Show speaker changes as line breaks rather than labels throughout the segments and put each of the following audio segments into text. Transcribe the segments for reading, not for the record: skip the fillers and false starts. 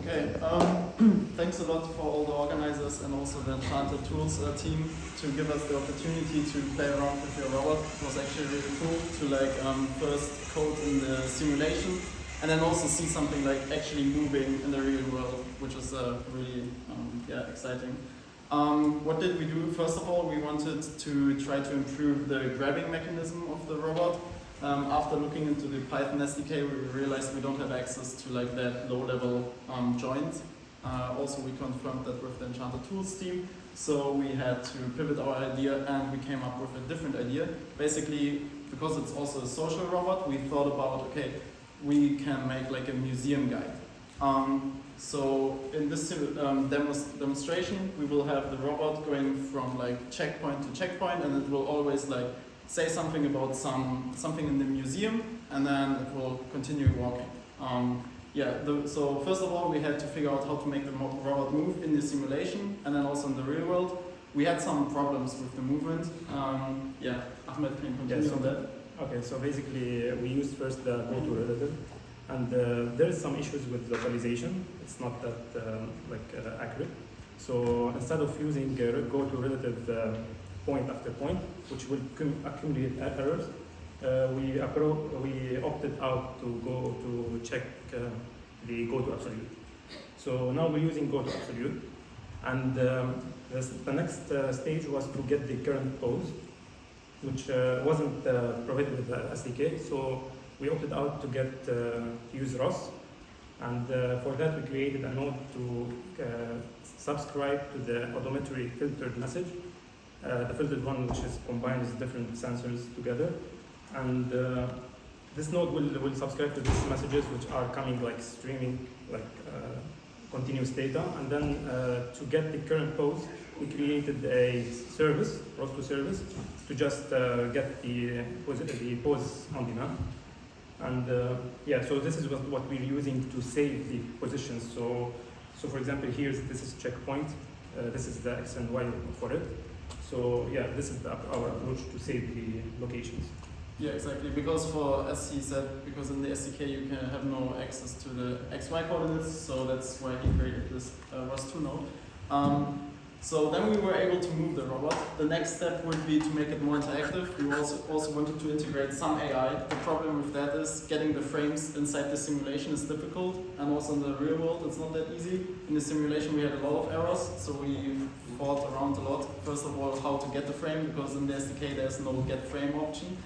Okay, thanks a lot for all the organizers and also the Enchanted Tools team to give us the opportunity to play around with your robot. It was actually really cool to first code in the simulation and then also see something like actually moving in the real world, which is really exciting. What did we do? First of all, we wanted to try to improve the grabbing mechanism of the robot. After looking into the Python SDK, we realized we don't have access to that low-level joint. Also, we confirmed that with the Enchanted Tools team, so we had to pivot our idea and we came up with a different idea. Basically, because it's also a social robot, we thought about, okay, we can make like a museum guide. So in this demonstration, we will have the robot going from checkpoint to checkpoint, and it will always say something about something in the museum, and then it will continue walking. So first of all, we had to figure out how to make the robot move in the simulation, and then also in the real world. We had some problems with the movement. Ahmed can continue on that.
Okay, so basically we used first the go-to relative, and there is some issues with localization. It's not that accurate. So instead of using go-to relative point after point, which will accumulate errors, we opted out to go to check the go to absolute. So now we're using go to absolute, and the next stage was to get the current pose, which wasn't provided with the SDK. So we opted out to use ROS, and for that we created a node to subscribe to the odometry filtered message. The filtered one, which combines different sensors together, and this node will subscribe to these messages, which are coming streaming continuous data. And then to get the current pose, we created a service, ROS2 service, to just get the pose on demand. And so this is what we're using to save the positions. So for example, this is checkpoint. This is the X and Y for it. So this is our approach to save the locations.
Yeah, exactly. Because as he said, because in the SDK you can have no access to the XY coordinates, so that's why he created this ROS2 node. So then we were able to move the robot. The next step would be to make it more interactive. We also wanted to integrate some AI. The problem with that is getting the frames inside the simulation is difficult, and also in the real world it's not that easy. In the simulation we had a lot of errors, so we fought around a lot. First of all, how to get the frame, because in the SDK there's no get frame option.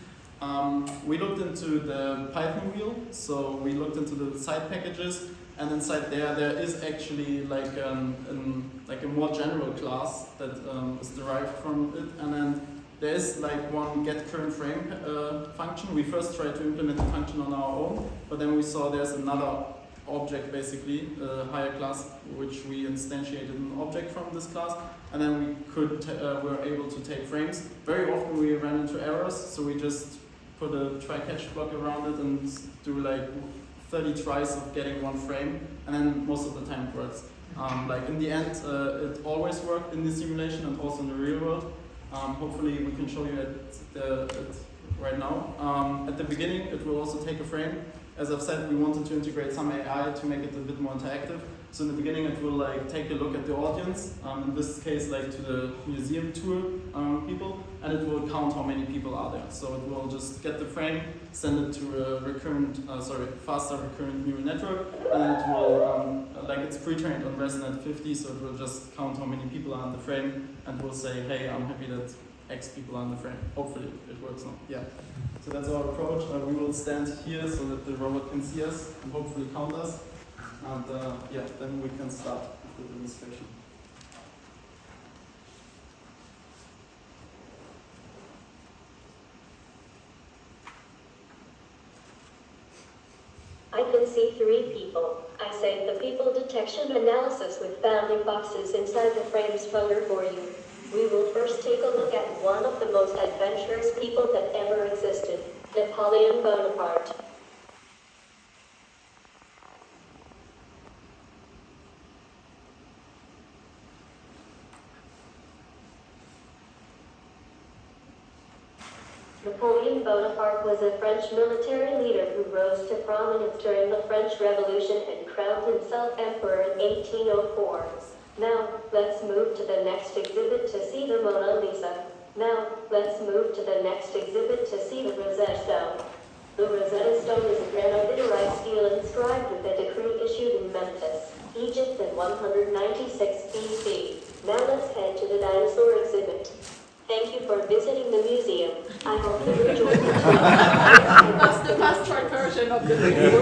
We looked into the Python wheel, so we looked into the side packages, and inside there is actually a more general class that is derived from it, and then there is one get current frame function. We first tried to implement the function on our own, but then we saw there's another object, basically a higher class, which we instantiated an object from this class, and then we were able to take frames. Very often we ran into errors, so we just put a try-catch block around it and do 30 tries of getting one frame, and then most of the time it works. In the end, it always worked in the simulation and also in the real world. Hopefully we can show you it right now. At the beginning, it will also take a frame. As I've said, we wanted to integrate some AI to make it a bit more interactive. So in the beginning, it will take a look at the audience, in this case to the museum tour people, and it will count how many people are there. So it will just get the frame, send it to a faster recurrent neural network, and it will, it's pre-trained on Resonant 50, so it will just count how many people are in the frame, and will say, hey, I'm happy that X people are in the frame. Hopefully it works now. Yeah. So that's our approach. We will stand here so that the robot can see us and hopefully count us. And then we can start with the demonstration.
I can see 3 people. I saved the people detection analysis with bounding boxes inside the frames folder for you. We will first take a look at one of the most adventurous people that ever existed, Napoleon Bonaparte. Napoleon Bonaparte was a French military leader who rose to prominence during the French Revolution and crowned himself emperor in 1804. Now, let's move to the next exhibit to see the Mona Lisa. Now, let's move to the next exhibit to see the Rosetta Stone. The Rosetta Stone is a granodiorite stele inscribed with a decree issued in Memphis, Egypt in 196 BC. Now let's head to the dinosaur exhibit. Thank you for visiting the museum. I hope you enjoyed it.
That's the fast track version of the video.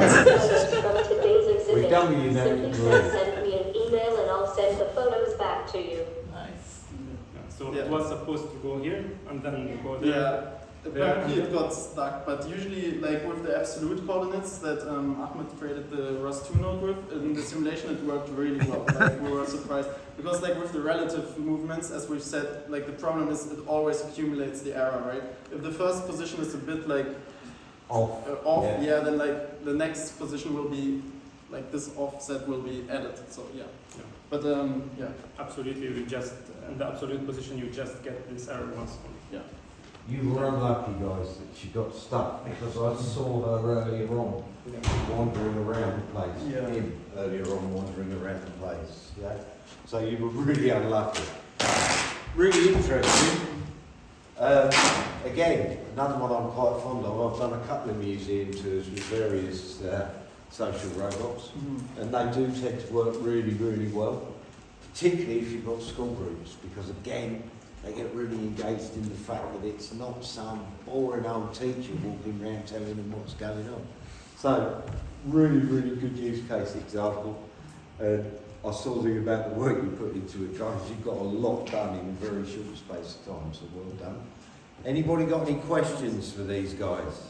From today's exhibit,
We've done with you now.
simply send me an email and I'll send the photos back to you.
Nice.
So
Yeah.
it was supposed to go here and then go there.
Yeah. Apparently it got stuck, but usually, like with the absolute coordinates that Ahmed created the ROS2 node with, in the simulation it worked really well. Like we were surprised because, like with the relative movements, as we've said, like the problem is it always accumulates the error, right? If the first position is a bit like off, yeah, then like the next position will be like this offset will be added. So yeah.
Yeah.
But yeah.
Absolutely, you just in the absolute position you just get this error once.
Yeah.
You were unlucky, guys, that she got stuck because I saw her earlier on wandering around the place.
Yeah.
Him earlier on wandering around the place. Yeah. So you were really unlucky. Really interesting. Again, another one I'm quite fond of. I've done a couple of museum tours with various social robots, and they do tend to work really, really well, particularly if you've got school groups, because again, they get really engaged in the fact that it's not some boring old teacher walking around telling them what's going on. So, really, really good use case example. I saw the amount of work you put into it, guys. You've got a lot done in a very short space of time, so well done. Anybody got any questions for these guys?